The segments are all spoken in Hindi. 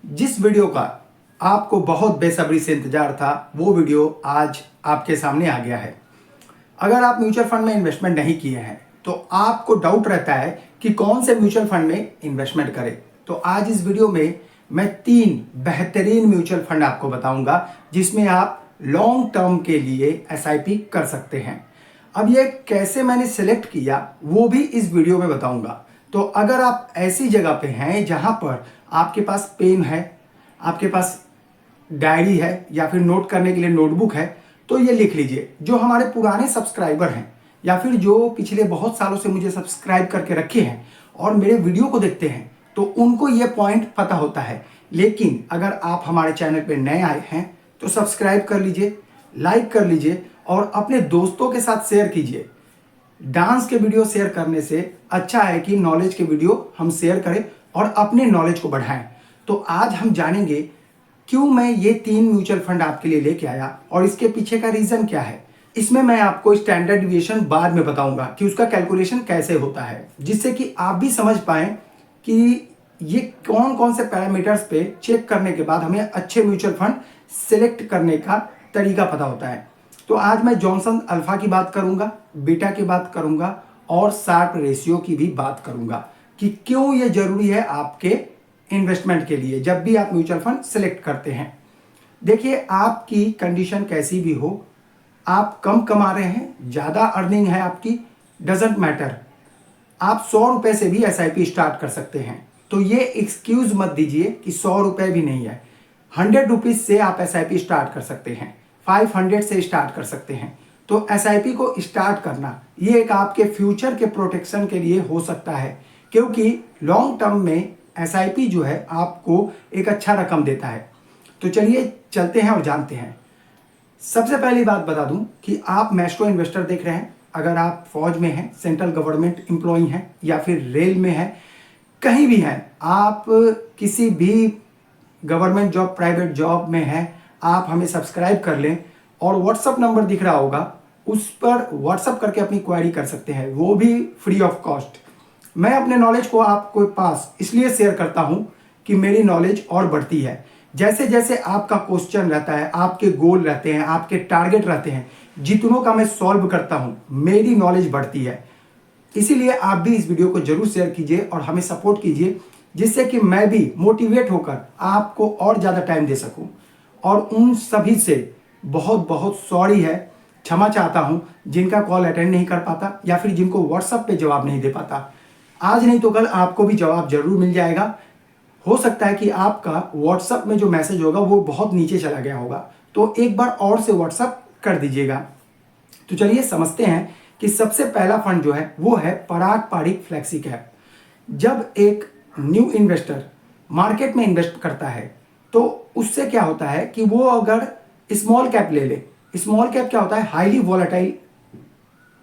जिस वीडियो का आपको बहुत बेसब्री से इंतजार था वो वीडियो आज आपके सामने आ गया है। अगर आप म्यूचुअल फंड में इन्वेस्टमेंट नहीं किए हैं तो आपको डाउट रहता है कि कौन से म्यूचुअल फंड में इन्वेस्टमेंट करें। तो आज इस वीडियो में मैं 3 बेहतरीन म्यूचुअल फंड आपको बताऊंगा जिसमें आप लॉन्ग टर्म के लिए एसआईपी कर सकते हैं। अब ये कैसे मैंने सेलेक्ट किया वो भी इस वीडियो में बताऊंगा। तो अगर आप ऐसी जगह पे हैं जहां पर आपके पास पेन है, आपके पास डायरी है या फिर नोट करने के लिए नोटबुक है, तो ये लिख लीजिए। जो हमारे पुराने सब्सक्राइबर हैं या फिर जो पिछले बहुत सालों से मुझे सब्सक्राइब करके रखे हैं और मेरे वीडियो को देखते हैं तो उनको ये पॉइंट पता होता है। लेकिन अगर आप हमारे चैनल पे नए आए हैं तो सब्सक्राइब कर लीजिए, लाइक कर लीजिए और अपने दोस्तों के साथ शेयर कीजिए। डांस के वीडियो शेयर करने से अच्छा है कि नॉलेज के वीडियो हम शेयर करें और अपने नॉलेज को बढ़ाएं। तो आज हम जानेंगे क्यों मैं ये 3 म्यूचुअल फंड आपके लिए लेके आया और इसके पीछे का रीजन क्या है। इसमें मैं आपको स्टैंडर्ड डिविएशन बाद में बताऊंगा कि उसका कैलकुलेशन कैसे होता है, जिससे कि आप भी समझ पाएं कि ये कौन कौन से पैरामीटर्स पे चेक करने के बाद हमें अच्छे म्यूचुअल फंड सिलेक्ट करने का तरीका पता होता है। तो आज मैं जॉनसन अल्फा की बात करूंगा, बीटा की बात करूंगा और शार्प रेशियो की भी बात करूंगा कि क्यों ये जरूरी है आपके इन्वेस्टमेंट के लिए जब भी आप म्यूचुअल फंड सिलेक्ट करते हैं। देखिए, आपकी कंडीशन कैसी भी हो, आप कम कमा रहे हैं, ज़्यादा अर्निंग है आपकी, डजेंट मैटर, आप 100 रुपए से भी एसआईपी स्टार्ट कर सकते हैं। तो ये एक्सक्यूज मत दीजिए कि 100 रुपए भी नहीं है। 100 रुपीज से आप एसआईपी स्टार्ट कर सकते हैं, 500 से स्टार्ट कर सकते हैं। तो एसआईपी को स्टार्ट करना ये एक आपके फ्यूचर के प्रोटेक्शन के लिए हो सकता है, क्योंकि लॉन्ग टर्म में एसआईपी जो है आपको एक अच्छा रकम देता है। तो चलिए चलते हैं और जानते हैं। सबसे पहली बात बता दूं कि आप मैस्ट्रो इन्वेस्टर देख रहे हैं। अगर आप फौज में हैं, सेंट्रल गवर्नमेंट एम्प्लॉई हैं या फिर रेल में हैं, कहीं भी हैं, आप किसी भी गवर्नमेंट जॉब, प्राइवेट जॉब में हैं, आप हमें सब्सक्राइब कर लें और व्हाट्सअप नंबर दिख रहा होगा, उस पर व्हाट्सअप करके अपनी क्वेरी कर सकते हैं, वो भी फ्री ऑफ कॉस्ट। मैं अपने नॉलेज को आपके पास इसलिए शेयर करता हूं कि मेरी नॉलेज और बढ़ती है। जैसे जैसे आपका क्वेश्चन रहता है, आपके गोल रहते हैं, आपके टारगेट रहते हैं, जितनों का मैं सॉल्व करता हूं, मेरी नॉलेज बढ़ती है। इसीलिए आप भी इस वीडियो को जरूर शेयर कीजिए और हमें सपोर्ट कीजिए, जिससे कि मैं भी मोटिवेट होकर आपको और ज़्यादा टाइम दे सकूं। और उन सभी से बहुत बहुत सॉरी है, क्षमा चाहता हूं जिनका कॉल अटेंड नहीं कर पाता या फिर जिनको व्हाट्सएप पे जवाब नहीं दे पाता। आज नहीं तो कल आपको भी जवाब जरूर मिल जाएगा। हो सकता है कि आपका व्हाट्सएप में जो मैसेज होगा वो बहुत नीचे चला गया होगा, तो एक बार और से व्हाट्सएप कर दीजिएगा। तो चलिए समझते हैं कि सबसे पहला फंड जो है वो है पराग पारिक फ्लेक्सी कैप। जब एक न्यू इन्वेस्टर मार्केट में इन्वेस्ट करता है तो उससे क्या होता है कि वो अगर स्मॉल कैप ले ले, स्मॉल कैप क्या होता है, हाईली वॉलेटाइल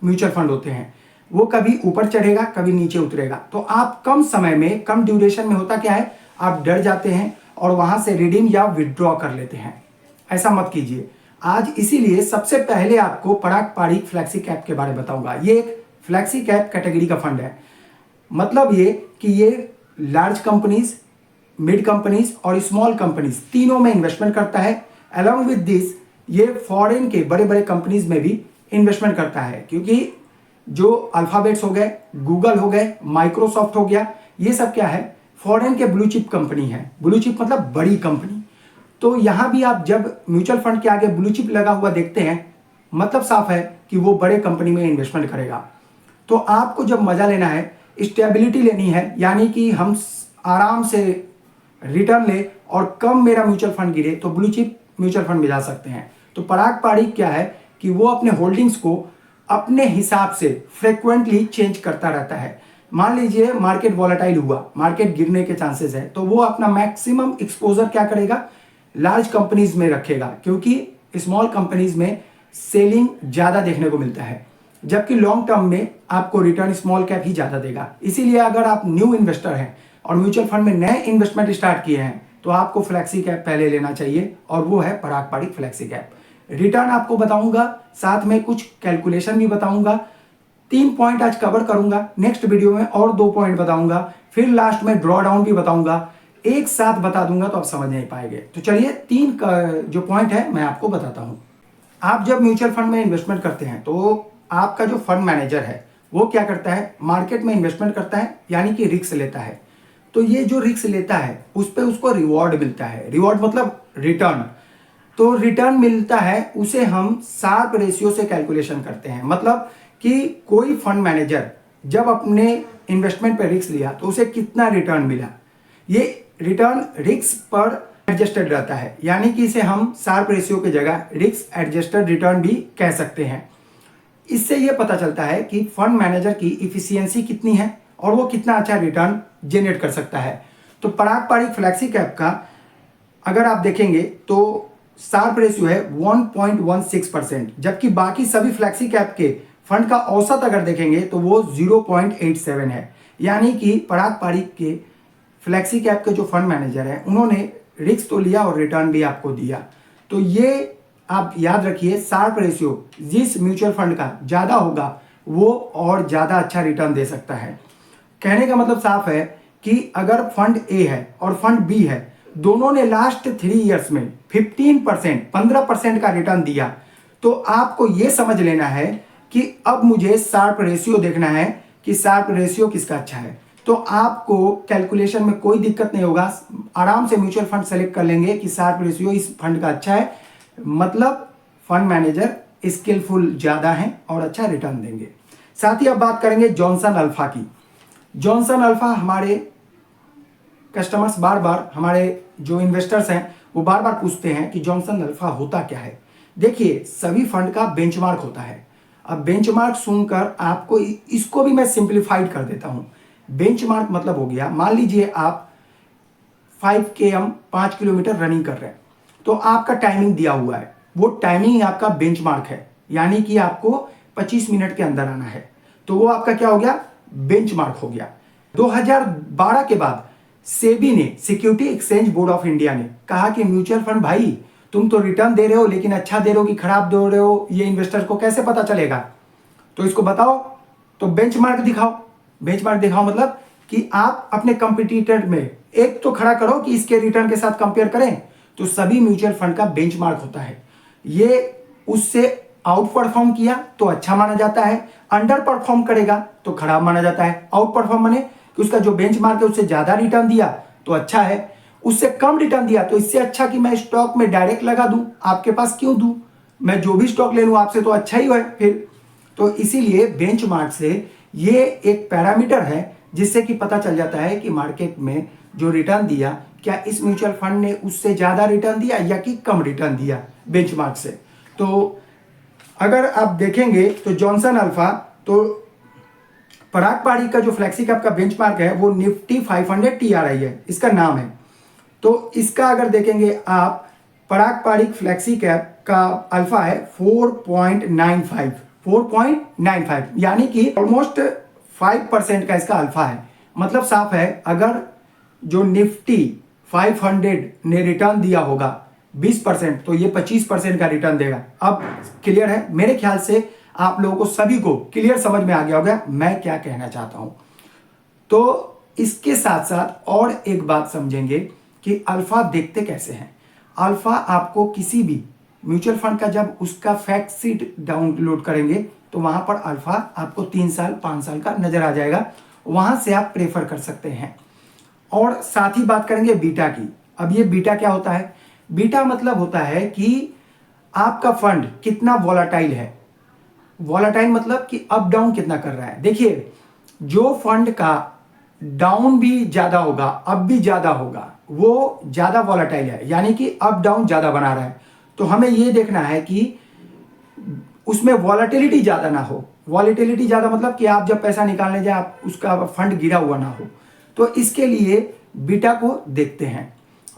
म्यूचुअल फंड होते हैं, वो कभी ऊपर चढ़ेगा कभी नीचे उतरेगा। तो आप कम समय में, कम ड्यूरेशन में होता क्या है, आप डर जाते हैं और वहां से रिडीम या विड्रॉ कर लेते हैं। ऐसा मत कीजिए। आज इसीलिए सबसे पहले आपको पराग पारिक फ्लैक्सी कैप के बारे में बताऊंगा। ये एक फ्लैक्सी कैप कैटेगरी का फंड है। मतलब ये कि ये लार्ज कंपनीज, मिड कंपनीज और स्मॉल कंपनीज तीनों में इन्वेस्टमेंट करता है। अलॉन्ग विद दिस ये फॉरेन के बड़े बड़े कंपनीज में भी इन्वेस्टमेंट करता है, क्योंकि जो अल्फाबेट्स हो गए, गूगल हो गए, माइक्रोसॉफ्ट हो गया, ये सब क्या है, फॉरेन के ब्लू चिप कंपनी है। ब्लू चिप मतलब बड़ी कंपनी। तो यहां भी आप जब म्यूचुअल फंड के आगे ब्लू चिप लगा हुआ देखते हैं, मतलब साफ है कि वो बड़े कंपनी में इन्वेस्टमेंट करेगा। तो आपको जब मजा लेना है, स्टेबिलिटी लेनी है, यानी कि हम आराम से रिटर्न ले और कम मेरा म्यूचुअल फंड गिरे, तो ब्लू चिप म्यूचुअल फंड में जा सकते हैं। तो पराग पारिक क्या है कि वो अपने होल्डिंग्स को अपने हिसाब से फ्रिक्वेंटली चेंज करता रहता है। मान लीजिए मार्केट वॉलेटाइल हुआ, मार्केट गिरने के चांसेस है, तो वो अपना मैक्सिमम एक्सपोजर क्या करेगा, लार्ज कंपनीज में रखेगा, क्योंकि स्मॉल कंपनीज में सेलिंग ज्यादा देखने को मिलता है, जबकि लॉन्ग टर्म में आपको रिटर्न स्मॉल कैप ही ज्यादा देगा। इसीलिए अगर आप न्यू इन्वेस्टर हैं और म्यूचुअल फंड में नए इन्वेस्टमेंट स्टार्ट किए हैं तो आपको फ्लैक्सी कैप पहले लेना चाहिए, और वो है पराग पारिक फ्लैक्सी कैप। रिटर्न आपको बताऊंगा, साथ में कुछ कैलकुलेशन भी बताऊंगा। 3 पॉइंट आज कवर करूंगा, नेक्स्ट वीडियो में और 2 पॉइंट बताऊंगा, फिर लास्ट में ड्रॉ डाउन भी बताऊंगा। एक साथ बता दूंगा तो आप समझ नहीं पाएंगे। तो चलिए 3 का जो पॉइंट है मैं आपको बताता हूं। आप जब म्यूचुअल फंड में इन्वेस्टमेंट करते हैं तो आपका जो फंड मैनेजर है वो क्या करता है, मार्केट में इन्वेस्टमेंट करता है, यानी कि रिस्क लेता है। तो ये जो रिस्क लेता है उस पर उसको रिवॉर्ड मिलता है। रिवॉर्ड मतलब रिटर्न। तो रिटर्न मिलता है उसे हम शार्प रेशियो से कैलकुलेशन करते हैं। मतलब कि कोई फंड मैनेजर जब अपने इन्वेस्टमेंट पर रिस्क लिया तो उसे कितना रिटर्न मिला, ये रिटर्न रिस्क पर एडजस्टेड रहता है, यानी कि इसे हम शार्प रेशियो की जगह रिस्क एडजस्टेड रिटर्न भी कह सकते हैं। इससे यह पता चलता है कि फंड मैनेजर की इफिशियंसी कितनी है और वो कितना अच्छा रिटर्न जनरेट कर सकता है। तो पराग पारिक फ्लैक्सी कैप का अगर आप देखेंगे तो शार्प रेशियो है 1.16%, जबकि बाकी सभी फ्लैक्सी कैप के फंड का औसत अगर देखेंगे तो वो 0.87 है। यानी कि पराग पारिक के फ्लैक्सी कैप के जो फंड मैनेजर हैं उन्होंने रिस्क तो लिया और रिटर्न भी आपको दिया। तो ये आप याद रखिए, शार्प रेशियो जिस म्यूचुअल फंड का ज़्यादा होगा वो और ज़्यादा अच्छा रिटर्न दे सकता है। कहने का मतलब साफ है कि अगर फंड ए है और फंड बी है, दोनों ने लास्ट 3 इयर्स में 15% का रिटर्न दिया, तो आपको यह समझ लेना है कि अब मुझे शार्प रेशियो देखना है कि शार्प रेशियो किसका अच्छा है। तो आपको कैलकुलेशन में कोई दिक्कत नहीं होगा, आराम से म्यूचुअल फंड सेलेक्ट कर लेंगे कि शार्प रेशियो इस फंड का अच्छा है, मतलब फंड मैनेजर स्किलफुल ज़्यादा हैं और अच्छा रिटर्न देंगे। साथ ही अब बात करेंगे जॉनसन अल्फा की। जॉनसन अल्फा हमारे कस्टमर्स बार बार, हमारे जो इन्वेस्टर्स हैं वो बार बार पूछते हैं कि जॉनसन अल्फा होता क्या है। देखिए, सभी फंड का बेंचमार्क होता है। अब बेंचमार्क सुनकर आपको इसको भी मैं सिंप्लीफाइड कर देता हूं। बेंचमार्क मतलब हो गया, मान लीजिए आप 5 km 5 किलोमीटर रनिंग कर रहे हैं, तो आपका टाइमिंग दिया हुआ है, वो टाइमिंग आपका बेंचमार्क है, यानी कि आपको 25 मिनट के अंदर आना है। तो वो आपका क्या हो गया, बेंचमार्क हो गया। 2012 के बाद सेबी ने, security exchange board of India ने कहा कि म्यूचुअल फंड भाई तुम तो रिटर्न दे रहे हो, लेकिन अच्छा दे रहे हो कि खराब दे रहे हो ये इन्वेस्टर को कैसे पता चलेगा, तो इसको बताओ, तो बेंचमार्क दिखाओ। बेंचमार्क दिखाओ मतलब कि आप अपने कंपटीटर में एक तो खड़ा करो कि इसके रिटर्न के साथ कंपेयर करें। तो सभी म्यूचुअल फंड का बेंचमार्क होता है, ये उससे आउट परफॉर्म किया तो अच्छा माना जाता है, अंडर परफॉर्म करेगा तो खराब माना जाता है। आउट परफॉर्म माने कि उसका जो बेंचमार्क है उससे ज्यादा रिटर्न दिया तो अच्छा है, उससे कम रिटर्न दिया तो इससे अच्छा कि मैं स्टॉक में डायरेक्ट लगा दूं, आपके पास क्यों दूं, मैं जो भी स्टॉक ले लूं आपसे तो अच्छा ही है फिर। तो इसीलिए बेंचमार्क से ये एक पैरामीटर है जिससे कि पता चल जाता है कि मार्केट में जो रिटर्न दिया, क्या इस म्यूचुअल फंड ने उससे ज्यादा रिटर्न दिया या कि कम रिटर्न दिया बेंचमार्क से। तो अगर आप देखेंगे तो जॉनसन अल्फा, तो पराग पारिक का जो फ्लैक्सी कैप का बेंचमार्क है वो निफ्टी 500 TRI है, इसका नाम है। तो इसका अगर देखेंगे आप, पराग पारिक फ्लैक्सी कैप का अल्फा है 4.95, यानी कि ऑलमोस्ट 5% का इसका अल्फा है। मतलब साफ है, अगर जो निफ्टी 500 ने रिटर्न दिया होगा 20%, तो ये 25% का रिटर्न देगा। अब क्लियर है, मेरे ख्याल से आप लोगों को सभी को क्लियर समझ में आ गया होगा मैं क्या कहना चाहता हूं। तो इसके साथ साथ और एक बात समझेंगे कि अल्फा देखते कैसे हैं। अल्फा आपको किसी भी म्यूचुअल फंड का जब उसका फैक्ट शीट डाउनलोड करेंगे तो वहां पर अल्फा आपको 3 साल 5 साल का नजर आ जाएगा, वहां से आप प्रेफर कर सकते हैं। और साथ ही बात करेंगे बीटा की। अब ये बीटा क्या होता है, बीटा मतलब होता है कि आपका फंड कितना वॉलेटाइल है। वॉलेटाइल मतलब कि अप डाउन कितना कर रहा है। देखिए, जो फंड का डाउन भी ज्यादा होगा अप भी ज्यादा होगा वो ज्यादा वॉलेटाइल है, यानी कि अप डाउन ज्यादा बना रहा है। तो हमें यह देखना है कि उसमें वॉलेटिलिटी ज्यादा ना हो। वॉलेटिलिटी ज्यादा मतलब कि आप जब पैसा निकालने जाए आप उसका फंड गिरा हुआ ना हो। तो इसके लिए बीटा को देखते हैं।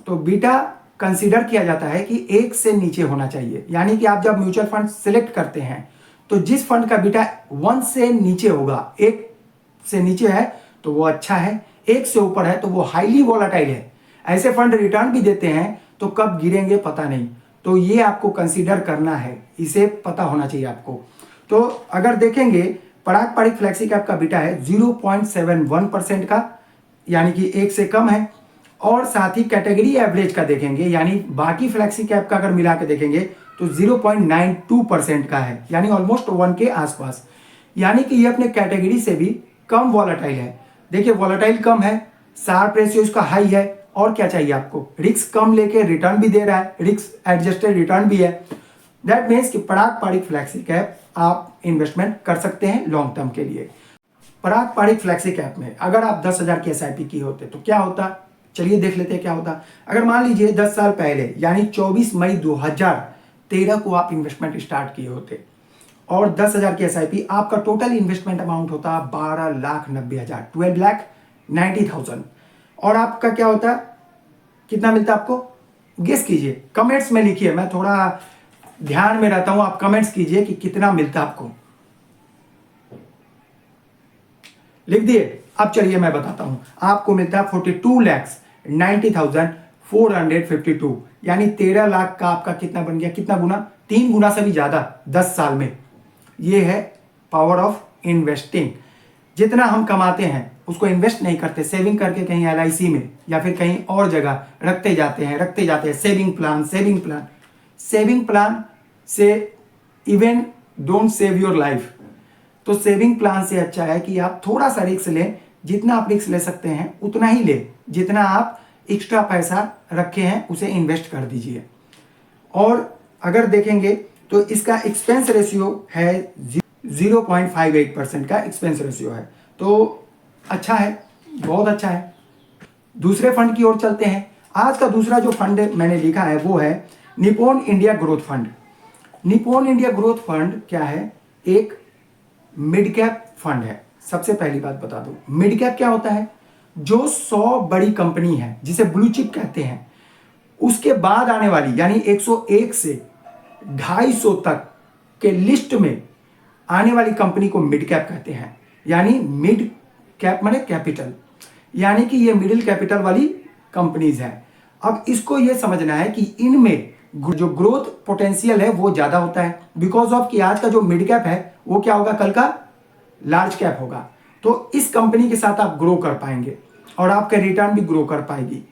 तो बीटा कंसीडर किया जाता है कि 1 से नीचे होना चाहिए, यानी कि आप जब म्यूचुअल फंड सिलेक्ट करते हैं तो जिस फंड का बीटा 1 से नीचे होगा, 1 से नीचे है तो वो अच्छा है, 1 से ऊपर है तो वो हाईली वॉलेटाइल है। ऐसे फंड रिटर्न भी देते हैं तो कब गिरेंगे पता नहीं, तो ये आपको कंसीडर करना है, इसे पता होना चाहिए आपको। तो अगर देखेंगे पराग पारिक फ्लैक्सी कैप का बीटा है 0.71% का, यानी कि 1 से कम है। और साथ ही कैटेगरी एवरेज का देखेंगे, यानी बाकी फ्लैक्सी कैप का अगर मिला के देखेंगे तो 0.92% का है, यानी ऑलमोस्ट 1 के आसपास। यानी कि ये अपने कैटेगरी से भी कम वॉलेटाइल है। देखिए वॉलेटाइल कम है, शार्प रेशियो इसका हाई है, और क्या चाहिए आपको, रिस्क कम लेके रिटर्न भी दे रहा है, रिस्क एडजस्टेड रिटर्न भी है। दैट मीन्स कि पराग पारिक फ्लैक्सी कैप आप इन्वेस्टमेंट कर सकते हैं लॉन्ग टर्म के लिए। पराग पारिक फ्लैक्सी कैप में अगर आप 10,000 की एसआईपी की होते तो क्या होता, चलिए देख लेते हैं क्या होता। अगर मान लीजिए 10 साल पहले यानी 24 मई 2013 को आप इन्वेस्टमेंट स्टार्ट किए होते और 10,000 की एसआईपी, आपका टोटल इन्वेस्टमेंट अमाउंट होता 12,90,000, 12,90,000। और आपका क्या होता, कितना मिलता आपको, गेस कीजिए, कमेंट्स में लिखिए, मैं थोड़ा ध्यान में रहता हूं, आप कमेंट्स कीजिए कि कितना मिलता आपको, लिख दिए। अब चलिए मैं बताता हूं, आपको मिलता है 42,90,452, यानी 13 लाख का आपका कितना बन गया, कितना गुना, 3 गुना से भी ज्यादा 10 साल में। ये है पावर ऑफ इन्वेस्टिंग। जितना हम कमाते हैं उसको इन्वेस्ट नहीं करते, सेविंग करके कहीं एलआईसी में या फिर कहीं और जगह रखते जाते हैं। सेविंग प्लान से even don't save your life. तो सेविंग प्लान से अच्छा है कि आप थोड़ा सा रिस्क लें, जितना आप रिस्क ले सकते हैं उतना ही ले, जितना आप एक्स्ट्रा पैसा रखे हैं उसे इन्वेस्ट कर दीजिए। और अगर देखेंगे तो इसका एक्सपेंस रेशियो है 0.58% का एक्सपेंस रेशियो है, तो अच्छा है, बहुत अच्छा है। दूसरे फंड की ओर चलते हैं। आज का दूसरा जो फंड मैंने लिखा है वो है Nippon India growth fund. Nippon India growth fund क्या है, एक मिड कैप फंड है। सबसे पहली बात बता दूं, मिड कैप क्या होता है, जो 100 बड़ी कंपनी है जिसे ब्लू चिप कहते हैं, उसके बाद आने वाली यानी 101 से 250 तक के लिस्ट में आने वाली कंपनी को मिड कैप कहते हैं। यानी मिड कैप माने कैपिटल, यानी कि ये मिडिल कैपिटल वाली कंपनीज है। अब इसको ये समझना है कि इनमें जो ग्रोथ पोटेंशियल है वो ज्यादा होता है, बिकॉज ऑफ कि आज का जो मिड कैप है वो क्या होगा, कल का लार्ज कैप होगा। तो इस कंपनी के साथ आप ग्रो कर पाएंगे और आपका रिटर्न भी ग्रो कर पाएगी।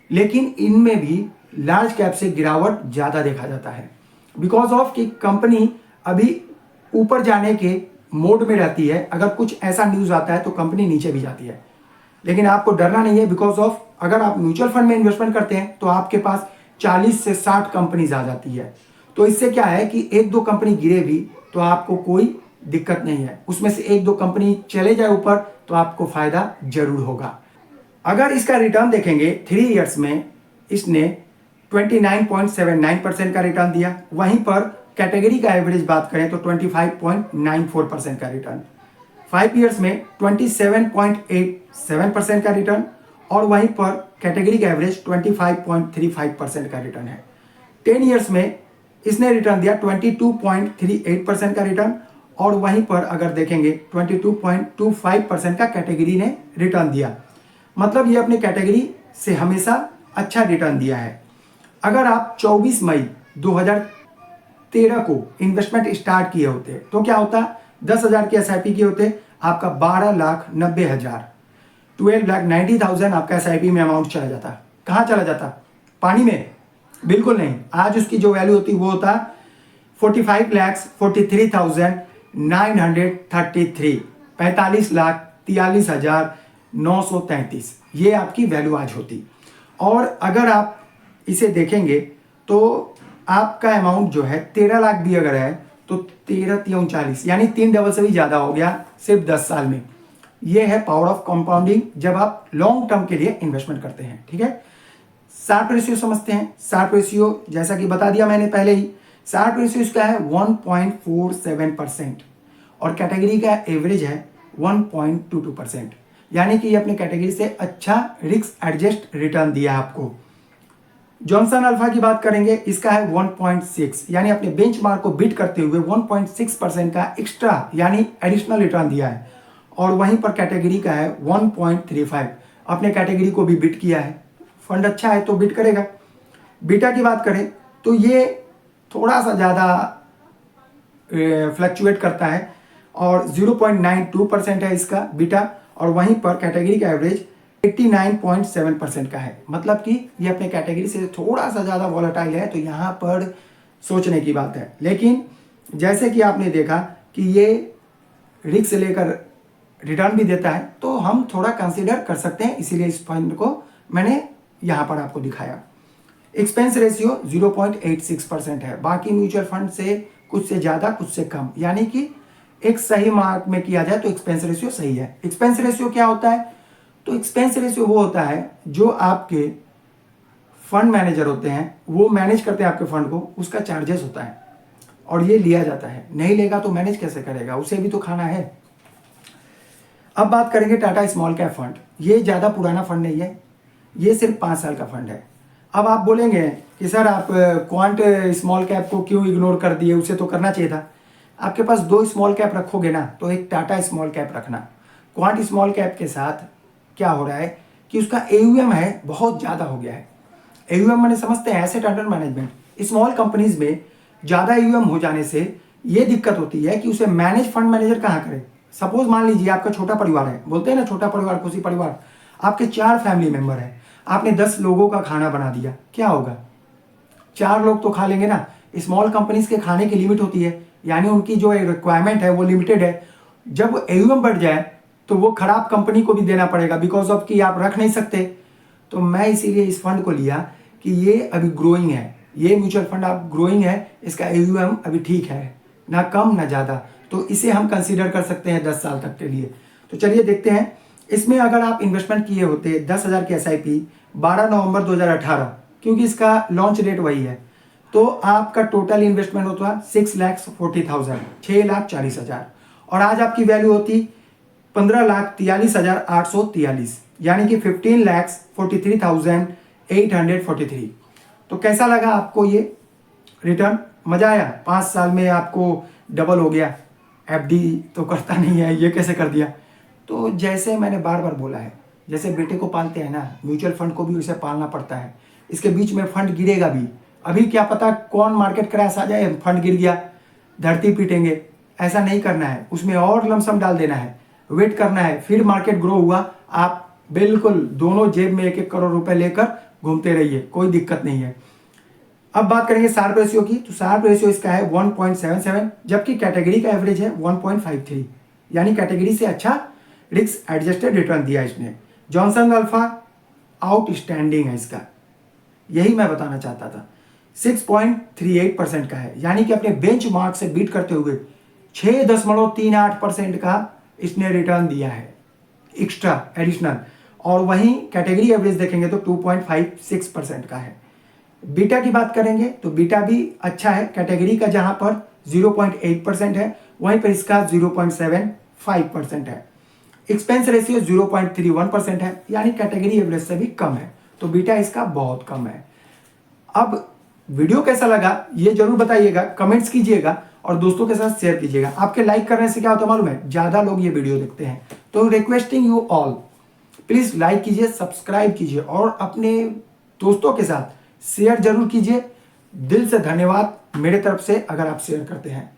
लेकिन इनमें भी लार्ज कैप से गिरावट ज्यादा देखा जाता है, बिकॉज ऑफ कि कंपनी अभी ऊपर जाने के मोड में रहती है। अगर कुछ ऐसा न्यूज आता है तो कंपनी नीचे भी जाती है, लेकिन आपको डरना नहीं है, बिकॉज ऑफ अगर आप म्यूचुअल फंड में इन्वेस्टमेंट करते हैं तो आपके पास 40 से 60 कंपनीज आ जाती है। तो इससे क्या है कि एक दो कंपनी गिरे भी तो आपको कोई दिक्कत नहीं है, उसमें से एक दो कंपनी चले जाए ऊपर तो आपको फायदा जरूर होगा। अगर इसका रिटर्न देखेंगे 3 इयर्स में इसने 29.79% का रिटर्न दिया। वहीं पर कैटेगरी का एवरेज बात करें तो 25.94% का रिटर्न, 5 इयर्स में 27.87% का रिटर्न, और वहीं पर कैटेगरी का एवरेज 25.35% का रिटर्न है। 10 इयर्स में इसने रिटर्न दिया 22.38% का रिटर्न, और वहीं पर अगर देखेंगे 22.25% का कैटेगरी ने रिटर्न दिया। मतलब ये अपने कैटेगरी से हमेशा अच्छा रिटर्न दिया है। अगर आप 24 मई 2013 को इन्वेस्टमेंट स्टार्ट किए होते तो क्या होता, 10,000 की एसआईपी किए होते, आपका 12,90,000, 12,90,000 आपका एसआईपी में अमाउंट चला जाता। कहाँ चला जाता, पानी में? बिल्कुल नहीं। आज उसकी जो वैल्यू होती वो होता 45,43,933, 45,43,933, ये आपकी वैल्यू आज होती। और अगर आप इसे देखेंगे तो आपका अमाउंट जो है 13 लाख भी अगर है तो 13,39, यानी 3 डबल से भी ज्यादा हो गया सिर्फ 10 साल में। ये है पावर ऑफ कंपाउंडिंग जब आप लॉन्ग टर्म के लिए इन्वेस्टमेंट करते हैं। ठीक है, शार्प रेशियो समझते हैं। शार्प रेशियो जैसा कि बता दिया मैंने पहले ही, शार्प रेशियो इसका है 1.47% और कैटेगरी का एवरेज है 1.22%, यानी कि ये अपने कैटेगरी से अच्छा रिस्क एडजस्ट रिटर्न दिया आपको। जॉनसन अल्फा की बात करेंगे, इसका है 1.6, यानी अपने बेंचमार्क को बीट करते हुए 1.6% का एक्स्ट्रा यानी एडिशनल रिटर्न दिया है। और वहीं पर कैटेगरी का है 1.35, अपने कैटेगरी को भी बीट किया है। फंड अच्छा है तो बीट करेगा। बीटा की बात करें तो ये थोड़ा सा ज़्यादा फ्लक्चुएट करता है और 0.92% है इसका बीटा, और वहीं पर कैटेगरी का एवरेज 89.7% का है। मतलब कि ये अपने कैटेगरी से थोड़ा सा ज़्यादा वॉलेटाइल है, तो यहाँ पर सोचने की बात है। लेकिन जैसे कि आपने देखा कि ये रिस्क लेकर रिटर्न भी देता है, तो हम थोड़ा कंसीडर कर सकते हैं, इसीलिए इस फंड को मैंने यहाँ पर आपको दिखाया। एक्सपेंस रेशियो 0.86% है, बाकी म्यूचुअल फंड से कुछ से ज़्यादा कुछ से कम, यानी कि एक सही मार्क में किया जाए तो एक्सपेंस रेशियो सही है। एक्सपेंस रेशियो क्या होता है? तो एक्सपेंस रेशियो वो होता है जो आपके फंड मैनेजर होते हैं, वो मैनेज करते हैं आपके फंड को, उसका चार्जेस होता है और ये लिया जाता है। नहीं लेगा तो मैनेज कैसे करेगा, उसे भी तो खाना है। अब बात करेंगे टाटा स्मॉल कैप फंड। ये ज़्यादा पुराना फंड नहीं है, ये सिर्फ 5 साल का फंड है। अब आप बोलेंगे कि सर आप क्वांट स्मॉल कैप को क्यों इग्नोर कर दिए, उसे तो करना चाहिए था। आपके पास 2 स्मॉल कैप रखोगे ना, तो एक टाटा स्मॉल कैप रखना। क्वांट स्मॉल कैप के साथ क्या हो रहा है कि उसका AUM है बहुत ज़्यादा हो गया है। AUM मैंने समझते हैं asset under management. Small companies में ज़्यादा AUM हो जाने से ये दिक्कत होती है कि उसे मैनेज फंड मैनेजर कहाँ करे। सपोज मान लीजिए आपका छोटा परिवार है, बोलते हैं ना छोटा परिवार खुशी परिवार। आपके 4 फैमिली मेंबर हैं, आपने 10 लोगों का खाना बना दिया, क्या होगा? 4 लोग तो खा लेंगे ना। स्मॉल कंपनीज के खाने की लिमिट होती है, यानी उनकी जो रिक्वायरमेंट है वो लिमिटेड है। जब AUM बढ़ जाए तो वो खराब कंपनी को भी देना पड़ेगा, बिकॉज ऑफ कि आप रख नहीं सकते। तो मैं इसीलिए इस फंड को लिया कि ये अभी ग्रोइंग है, ये म्यूचुअल फंड आप ग्रोइंग है, इसका AUM अभी ठीक है, ना कम ना ज़्यादा, तो इसे हम कंसीडर कर सकते हैं 10 साल तक के लिए। तो चलिए देखते हैं इसमें अगर आप इन्वेस्टमेंट किए होते 10,000 की SIP 12 नवंबर 2018, क्योंकि इसका लॉन्च डेट वही है, तो आपका टोटल इन्वेस्टमेंट होता 6,40,000, 6,40,000, और आज आपकी वैल्यू होती 15,43,843, यानी कि 15,43,843। तो कैसा लगा आपको ये रिटर्न? मजा आया? 5 साल में आपको डबल हो गया। FD तो करता नहीं है, ये कैसे कर दिया? तो जैसे मैंने बार बार बोला है, जैसे बेटे को पालते हैं ना, म्यूचुअल फंड को भी उसे पालना पड़ता है। इसके बीच में फंड गिरेगा भी, अभी क्या पता कौन मार्केट क्रैश आ जाए, फंड गिर गया, धरती पीटेंगे। ऐसा नहीं करना है, उसमें और लमसम डाल देना है, वेट करना है, फिर मार्केट ग्रो हुआ, आप बिल्कुल दोनों जेब में 1-1 करोड़ रुपए लेकर घूमते रहिए, कोई दिक्कत नहीं है। अब बात करेंगे शार्प रेशियो की, तो शार्प रेशियो इसका है 1.77, जबकि कैटेगरी का एवरेज है 1.53, यानी कैटेगरी से अच्छा रिस्क एडजस्टेड रिटर्न दिया इसने। जॉनसन अल्फा आउटस्टैंडिंग है इसका, यही मैं बताना चाहता था। 6.38% का है, यानी कि अपने बेंचमार्क से बीट करते हुए 6.38% का इसने रिटर्न दिया है एक्स्ट्रा एडिशनल। और वहीं कैटेगरी एवरेज देखेंगे तो 2.56% का है। बीटा की बात करेंगे तो बीटा भी अच्छा है, कैटेगरी का जहां पर 0.8% है, वहीं पर इसका 0.75% है। एक्सपेंस रेशियो 0.31% है, यानी कैटेगरी एवरेज से भी कम है, तो बीटा इसका बहुत कम है। अब वीडियो कैसा लगा ये जरूर बताइएगा, कमेंट्स कीजिएगा और दोस्तों के साथ शेयर कीजिएगा। आपके लाइक करने से क्या होता है मालूम है, ज्यादा लोग ये वीडियो देखते हैं। तो requesting you all, please like कीजिए, सब्सक्राइब कीजिए और अपने दोस्तों के साथ शेयर जरूर कीजिए। दिल से धन्यवाद मेरे तरफ से अगर आप शेयर करते हैं।